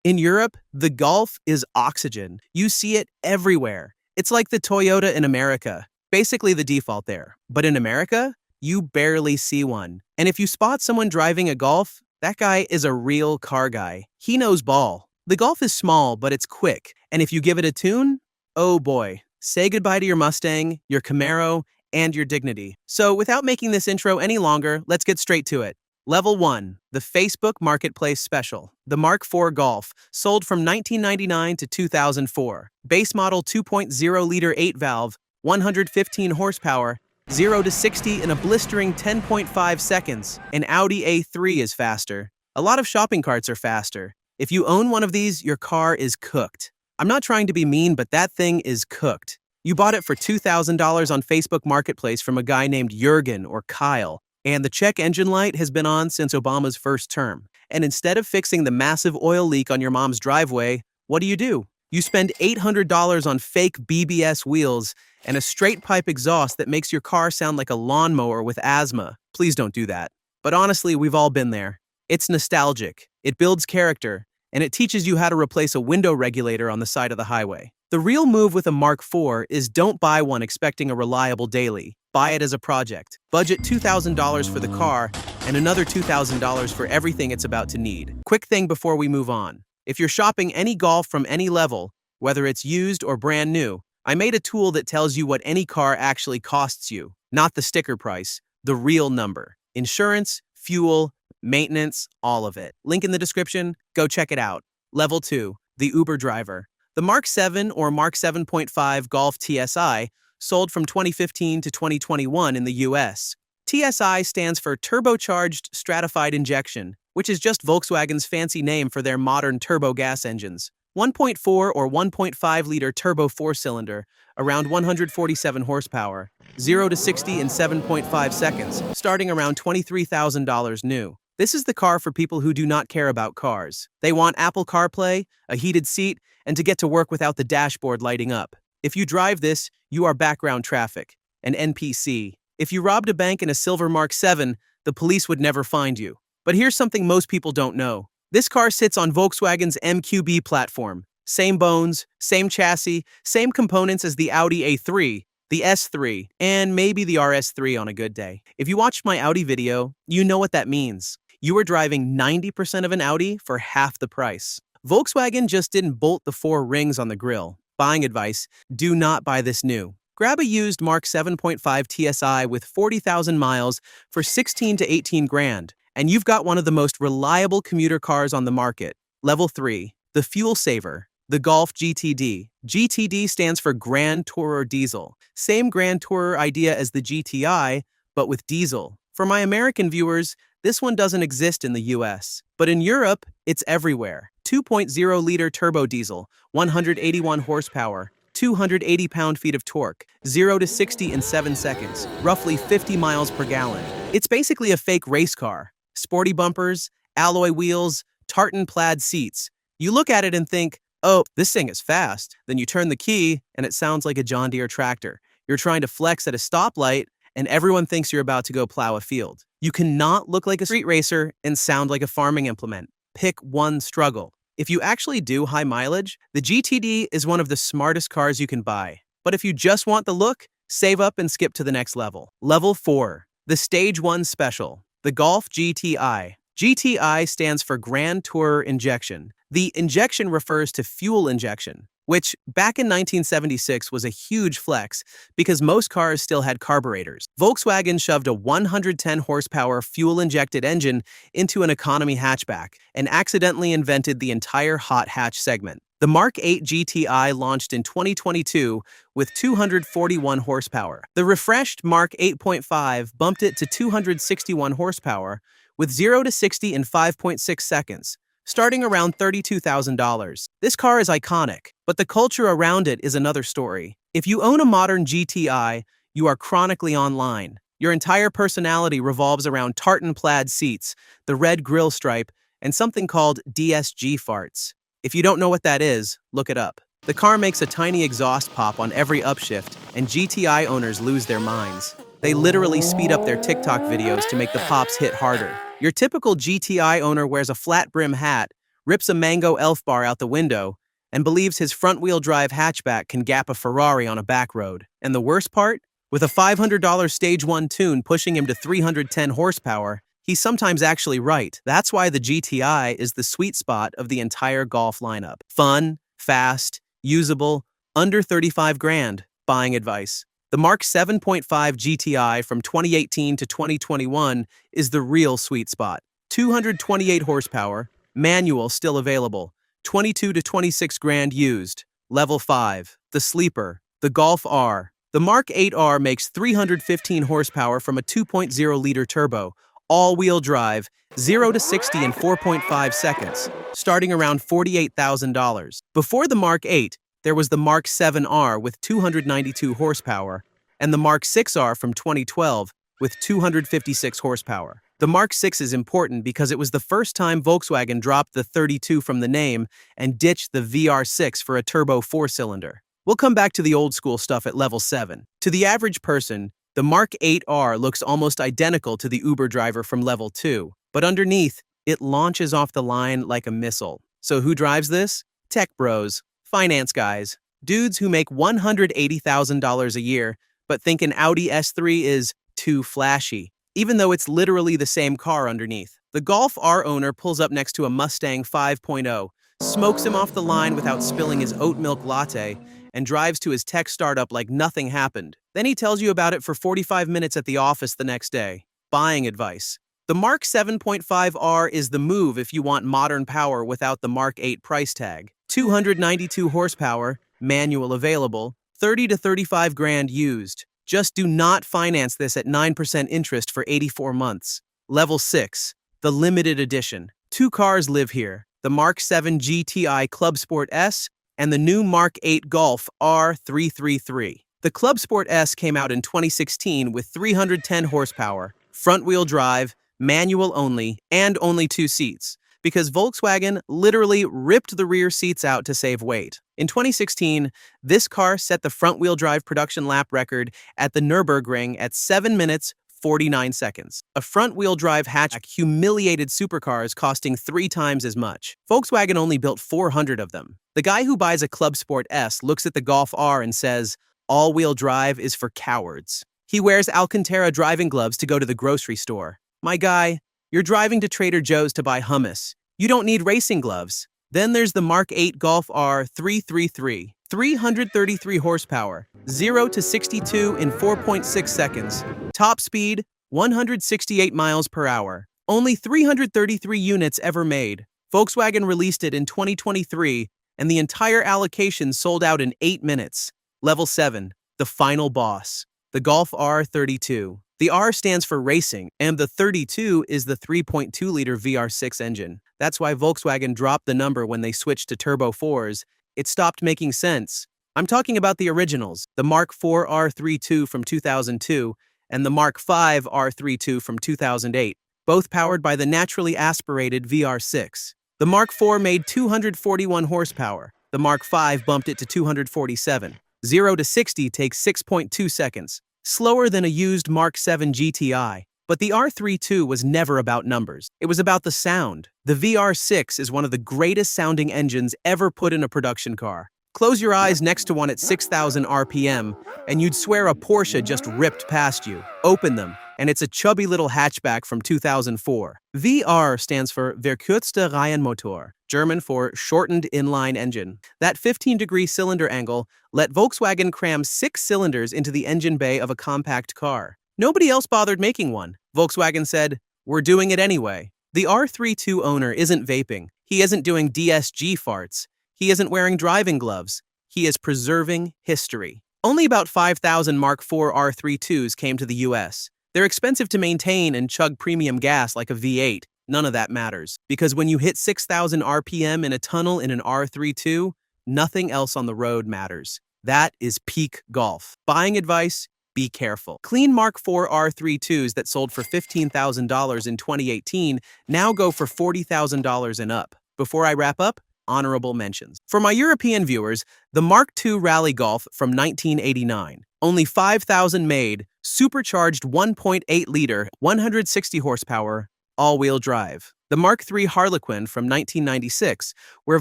In Europe, the Golf is oxygen. You see it everywhere. It's like the Toyota in America, basically the default there. But in America, you barely see one. And if you spot someone driving a Golf, that guy is a real car guy. He knows ball. The Golf is small, but it's quick. And if you give it a tune, oh boy, say goodbye to your Mustang, your Camaro, and your dignity. So without making this intro any longer, let's get straight to it. Level 1, the Facebook Marketplace Special. The Mk4 Golf, sold from 1999 to 2004. Base model 2.0-liter 8-valve, 115 horsepower, 0 to 60 in a blistering 10.5 seconds. An Audi A3 is faster. A lot of shopping carts are faster. If you own one of these, your car is cooked. I'm not trying to be mean, but that thing is cooked. You bought it for $2,000 on Facebook Marketplace from a guy named Jurgen or Kyle. And the check engine light has been on since Obama's first term. And instead of fixing the massive oil leak on your mom's driveway, what do? You spend $800 on fake BBS wheels and a straight pipe exhaust that makes your car sound like a lawnmower with asthma. Please don't do that. But honestly, we've all been there. It's nostalgic, it builds character, and it teaches you how to replace a window regulator on the side of the highway. The real move with a Mk4 is don't buy one expecting a reliable daily. Buy it as a project. Budget $2,000 for the car and another $2,000 for everything it's about to need. Quick thing before we move on. If you're shopping any Golf from any level, whether it's used or brand new, I made a tool that tells you what any car actually costs you. Not the sticker price, the real number. Insurance, fuel, maintenance, all of it. Link in the description, go check it out. Level 2, the Uber driver. The Mk7 or Mk7.5 Golf TSI sold from 2015 to 2021 in the US. TSI stands for Turbocharged Stratified Injection, which is just Volkswagen's fancy name for their modern turbo gas engines. 1.4 or 1.5-liter turbo four-cylinder, around 147 horsepower, 0 to 60 in 7.5 seconds, starting around $23,000 new. This is the car for people who do not care about cars. They want Apple CarPlay, a heated seat, and to get to work without the dashboard lighting up. If you drive this, you are background traffic, an NPC. If you robbed a bank in a silver Mk7, the police would never find you. But here's something most people don't know. This car sits on Volkswagen's MQB platform. Same bones, same chassis, same components as the Audi A3, the S3, and maybe the RS3 on a good day. If you watched my Audi video, you know what that means. You are driving 90% of an Audi for half the price. Volkswagen just didn't bolt the 4 rings on the grille. Buying advice, do not buy this new. Grab a used Mk7.5 TSI with 40,000 miles for 16 to 18 grand, and you've got one of the most reliable commuter cars on the market. Level 3, the fuel saver, the Golf GTD. GTD stands for Grand Tourer Diesel. Same Grand Tourer idea as the GTI, but with diesel. For my American viewers, this one doesn't exist in the US, but in Europe, it's everywhere. 2.0-liter turbo diesel, 181 horsepower, 280 pound-feet of torque, 0 to 60 in 7 seconds, roughly 50 miles per gallon. It's basically a fake race car. Sporty bumpers, alloy wheels, tartan plaid seats. You look at it and think, oh, this thing is fast. Then you turn the key and it sounds like a John Deere tractor. You're trying to flex at a stoplight and everyone thinks you're about to go plow a field. You cannot look like a street racer and sound like a farming implement. Pick one struggle. If you actually do high mileage, the GTD is one of the smartest cars you can buy. But if you just want the look, save up and skip to the next level. Level 4, the Stage 1 Special, the Golf GTI. GTI stands for Grand Tourer Injection. The injection refers to fuel injection, which back in 1976 was a huge flex because most cars still had carburetors. Volkswagen shoved a 110 horsepower fuel-injected engine into an economy hatchback and accidentally invented the entire hot hatch segment. The Mk8 GTI launched in 2022 with 241 horsepower. The refreshed Mk8.5 bumped it to 261 horsepower with 0 to 60 in 5.6 seconds. Starting around $32,000. This car is iconic, but the culture around it is another story. If you own a modern GTI, you are chronically online. Your entire personality revolves around tartan plaid seats, the red grille stripe, and something called DSG farts. If you don't know what that is, look it up. The car makes a tiny exhaust pop on every upshift, and GTI owners lose their minds. They literally speed up their TikTok videos to make the pops hit harder. Your typical GTI owner wears a flat brim hat, rips a mango elf bar out the window, and believes his front-wheel drive hatchback can gap a Ferrari on a back road. And the worst part? With a $500 Stage 1 tune pushing him to 310 horsepower, he's sometimes actually right. That's why the GTI is the sweet spot of the entire Golf lineup. Fun, fast, usable, under 35 grand. Buying advice. The Mk7.5 GTI from 2018 to 2021 is the real sweet spot. 228 horsepower, manual still available, 22 to 26 grand used. Level 5, the sleeper, the Golf R. The Mk8R makes 315 horsepower from a 2.0-liter turbo, all-wheel drive, 0 to 60 in 4.5 seconds, starting around $48,000. Before the Mk8, there was the Mk7R with 292 horsepower, and the Mk6R from 2012 with 256 horsepower. The Mk6 is important because it was the first time Volkswagen dropped the 32 from the name and ditched the VR6 for a turbo 4-cylinder. We'll come back to the old-school stuff at level 7. To the average person, the Mk8R looks almost identical to the Uber driver from level 2, but underneath, it launches off the line like a missile. So who drives this? Tech bros, finance guys, dudes who make $180,000 a year but think an Audi A3 is too flashy, even though it's literally the same car underneath. The Golf R owner pulls up next to a Mustang 5.0, smokes him off the line without spilling his oat milk latte, and drives to his tech startup like nothing happened. Then he tells you about it for 45 minutes at the office the next day. Buying advice. The Mk7.5 R is the move if you want modern power without the Mk8 price tag. 292 horsepower, manual available, 30 to 35 grand used. Just do not finance this at 9% interest for 84 months. Level 6, the limited edition. Two cars live here, the Mk7 GTI Clubsport S and the new Mk8 Golf R333. The Clubsport S came out in 2016 with 310 horsepower, front-wheel drive, manual only, and only 2 seats, because Volkswagen literally ripped the rear seats out to save weight. In 2016, this car set the front-wheel drive production lap record at the Nürburgring at 7 minutes, 49 seconds. A front-wheel drive hatchback humiliated supercars costing 3 times as much. Volkswagen only built 400 of them. The guy who buys a Clubsport S looks at the Golf R and says, all-wheel drive is for cowards. He wears Alcantara driving gloves to go to the grocery store. My guy, you're driving to Trader Joe's to buy hummus. You don't need racing gloves. Then there's the Mk8 Golf R333. 333 horsepower, 0 to 62 in 4.6 seconds. Top speed, 168 miles per hour. Only 333 units ever made. Volkswagen released it in 2023, and the entire allocation sold out in 8 minutes. Level 7, the final boss, the Golf R32. The R stands for racing, and the 32 is the 3.2-liter VR6 engine. That's why Volkswagen dropped the number when they switched to Turbo 4s. It stopped making sense. I'm talking about the originals, the Mk4 R32 from 2002 and the Mk5 R32 from 2008, both powered by the naturally aspirated VR6. The Mk4 made 241 horsepower. The Mk5 bumped it to 247. 0 to 60 takes 6.2 seconds, slower than a used Mk7 GTI. But the R32 was never about numbers. It was about the sound. The VR6 is one of the greatest sounding engines ever put in a production car. Close your eyes next to one at 6,000 RPM, and you'd swear a Porsche just ripped past you. Open them, and it's a chubby little hatchback from 2004. VR stands for Verkürzte Reihenmotor, German for shortened inline engine. That 15-degree cylinder angle let Volkswagen cram 6 cylinders into the engine bay of a compact car. Nobody else bothered making one. Volkswagen said, "We're doing it anyway." The R32 owner isn't vaping. He isn't doing DSG farts. He isn't wearing driving gloves. He is preserving history. Only about 5,000 Mk4 R32s came to the US. They're expensive to maintain and chug premium gas like a V8. None of that matters, because when you hit 6,000 RPM in a tunnel in an R32, nothing else on the road matters. That is peak golf. Buying advice: be careful. Clean Mk4 R32s that sold for $15,000 in 2018 now go for $40,000 and up. Before I wrap up, honorable mentions. For my European viewers, the Mark II Rallye Golf from 1989. Only 5,000 made, supercharged 1.8-liter, 160 horsepower, all-wheel drive. The Mark III Harlequin from 1996, where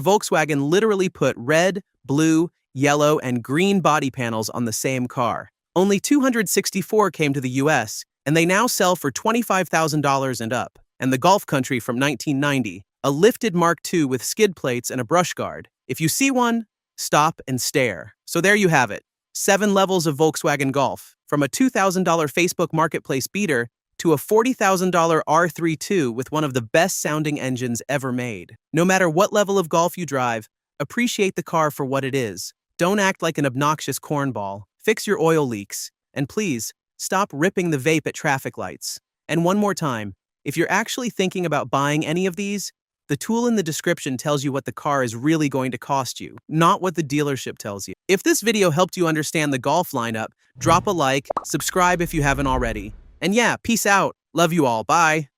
Volkswagen literally put red, blue, yellow, and green body panels on the same car. Only 264 came to the US, and they now sell for $25,000 and up. And the Golf Country from 1990, a lifted Mark II with skid plates and a brush guard. If you see one, stop and stare. So there you have it. 7 levels of Volkswagen Golf, from a $2,000 Facebook Marketplace beater to a $40,000 R32 with one of the best-sounding engines ever made. No matter what level of Golf you drive, appreciate the car for what it is. Don't act like an obnoxious cornball. Fix your oil leaks. And please, stop ripping the vape at traffic lights. And one more time, if you're actually thinking about buying any of these, the tool in the description tells you what the car is really going to cost you, not what the dealership tells you. If this video helped you understand the Golf lineup, drop a like, subscribe if you haven't already. And yeah, peace out. Love you all. Bye.